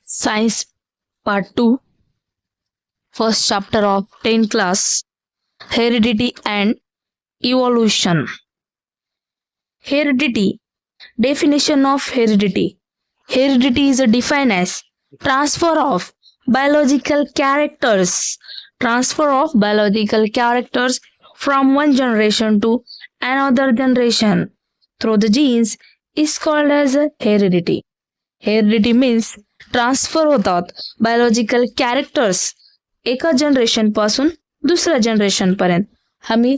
Science Part 2, first chapter of 10th class, Heredity and Evolution. Heredity. Definition of heredity. Heredity is defined as transfer of biological characters. Transfer of biological characters from one generation to another generation through the genes is called as heredity. Heredity means transfer होतात biological characters एका generation पासून दुसऱ्या generation पर्यंत हमी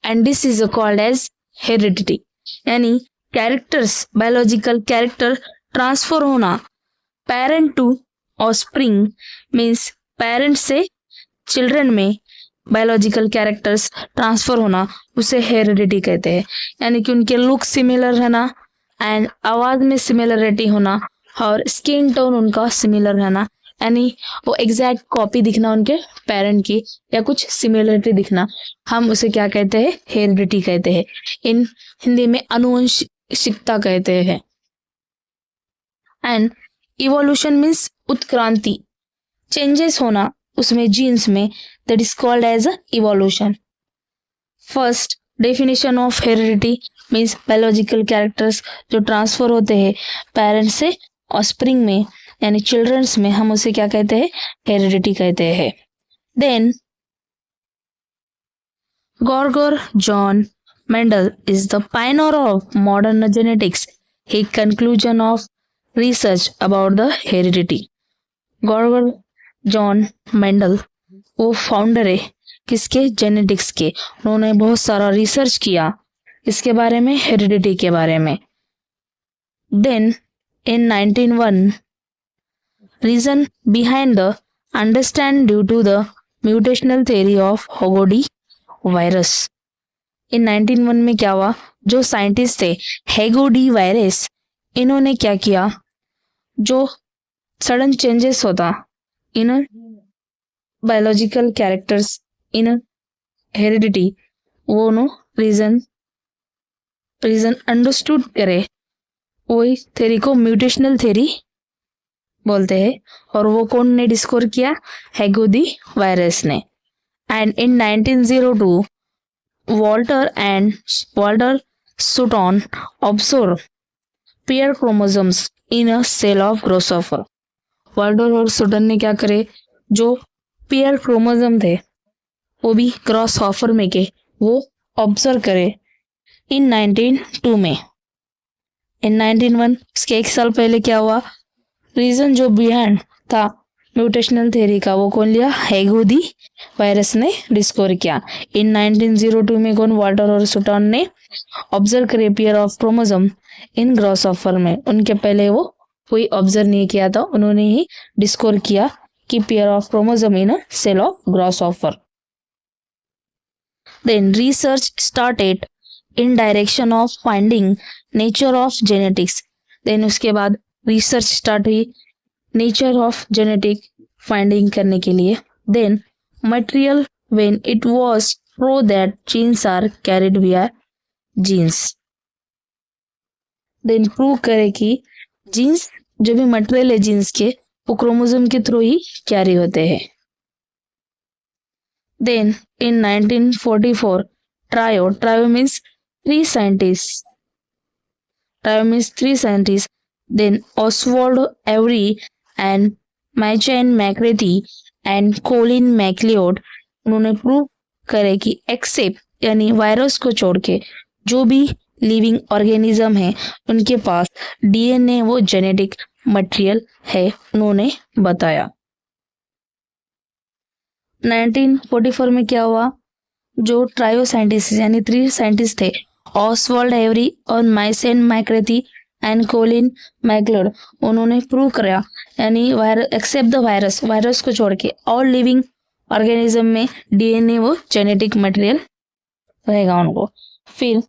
and this is called as heredity यानी characters biological character transfer होना parent to offspring means parent से children में बायोलॉजिकल कैरेक्टर्स ट्रांसफर होना उसे हेरिडिटी कहते हैं। यानी कि उनके लुक सिमिलर रहना एंड आवाज में सिमिलरिटी होना और स्किन टोन उनका सिमिलर रहना यानी वो एग्जैक्ट कॉपी दिखना उनके पेरेंट की या कुछ सिमिलरिटी दिखना, हम उसे क्या कहते हैं? हेरिडिटी कहते हैं। इन हिंदी में आनुवंशिकता कहते हैं। एंड इवोल्यूशन मीन्स उत्क्रांति, चेंजेस होना उसमें जीन्स में, that is called as evolution. First definition of heredity means biological characters जो ट्रांसफर होते हैं पेरेंट्स से ऑफस्प्रिंग में यानी चिल्ड्रंस में, हम उसे क्या कहते हैं? हेरिडिटी कहते हैं। Then Gregor John Mendel is the pioneer of modern genetics. His conclusion of research about the heredity. Gregor John Mendel वो फाउंडर है किसके? जेनेटिक्स के। उन्होंने बहुत सारा रिसर्च किया इसके बारे में, हेरिडिटी के बारे में। Then in 1901 reason behind the understand due to the mutational theory of Hugo de Vries. In 1901 में क्या हुआ? जो साइंटिस्ट थे हेगोडी वायरस, इन्होंने क्या किया? जो सडन चेंजेस होता in biological characters in heredity, वो नो रीजन अंडरस्टूड करे, वही थ्योरी को म्यूटेशनल थ्योरी बोलते हैं। और वो कौन ने डिस्कवर किया? हेगोडी वायरस ने। And in 1902 Walter Sutton observe pair chromosomes in a cell of grasshopper. Walter और सुटन ने क्या करे? जो पेयर क्रोमोसोम थे वो भी ग्रोसोफर में के वो ऑब्जर्व करे इन 1902 में। इन 1901 इसके एक साल पहले क्या हुआ? रीजन जो बिहाइंड था म्यूटेशनल थ्योरी का वो कौन लिया? हेगोडी वायरस ने डिस्कवर किया। इन 1902 में कौन? वाल्टर और सुटॉन ने ऑब्जर्व करे पेयर ऑफ क्रोमोसोम इन ग्रोसोफर में। उनके पहले वो कोई ऑब्जर्व नहीं किया था, उन्होंने ही डिस्कवर किया कि pair of chromosome in a cell of grasshopper. Then research started in direction of finding nature of genetics. Then उसके बाद रिसर्च स्टार्ट हुई नेचर ऑफ जेनेटिक फाइंडिंग करने के लिए। Then material when it was prove that genes are carried via genes. Then prove करे कि jeans जो भी मटेरियल है जीन्स के वो क्रोमोसोम के थ्रू ही कैरी होते हैं। Then in 1944 trio means three scientist, then Oswald Avery and Maclyn McCarty and Colin MacLeod, उन्होंने प्रूव करे कि एक्सेप्ट यानी वायरस को छोड़ के जो भी लिविंग ऑर्गेनिज्म है उनके पास डीएनए वो जेनेटिक मटेरियल है, उन्होंने बताया। 1944 में क्या हुआ? जो ट्रायो साइंटिस्ट यानी थ्री साइंटिस्ट थे ऑसवाल्ड एवरी और मैचन मैक्रेथी एंड कोलिन मैक्लियोड, उन्होंने प्रूव कराया यानी एक्सेप्ट द वायरस को छोड़ के ऑल लिविंग ऑर्गेनिज्म में डीएनए वो जेनेटिक मटेरियल रहेगा उनको। फिर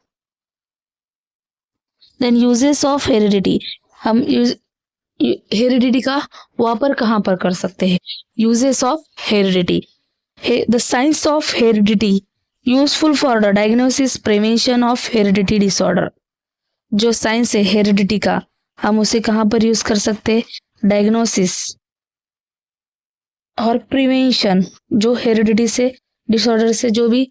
देन यूजेस ऑफ हेरिडिटी, हम हेरिडिटी का वापर कहाँ पर कर सकते हैं? Uses of heredity, the science of heredity useful for the diagnosis prevention of heredity disorder. जो साइंस है हेरिडिटी का, हम उसे कहाँ पर यूज कर सकते हैं? डायग्नोसिस और प्रिवेंशन, जो हेरिडिटी से डिसऑर्डर से जो भी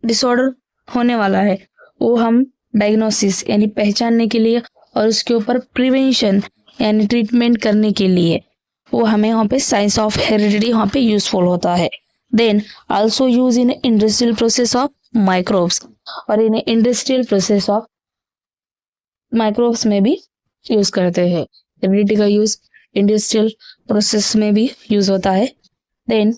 डिसऑर्डर होने वाला है वो हम डायग्नोसिस यानी पहचानने के लिए और उसके ऊपर प्रिवेंशन यानी ट्रीटमेंट करने के लिए वो हमें वहाँ पे साइंस ऑफ हेरिडिटी वहाँ पे यूजफुल होता है। Then also use in industrial process of microbes, और इन इंडस्ट्रियल प्रोसेस ऑफ माइक्रोब्स में भी यूज करते हैं। हेरिडिटी का यूज इंडस्ट्रियल प्रोसेस में भी यूज होता है। देन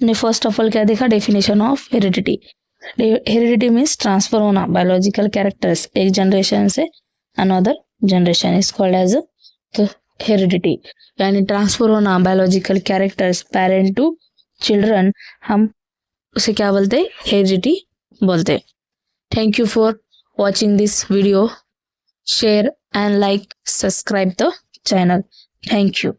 ने फर्स्ट ऑफ ऑल क्या देखा, definition of heredity. Heredity means transfer होना बायोलॉजिकल कैरेक्टर्स एक जनरेशन से another generation is called as heredity, यानी ट्रांसफर होना biological characters parent to children, हम उसे क्या बोलते हैं, हेरिडिटी बोलते। Thank you for watching this video, share and like, subscribe the channel. Thank you.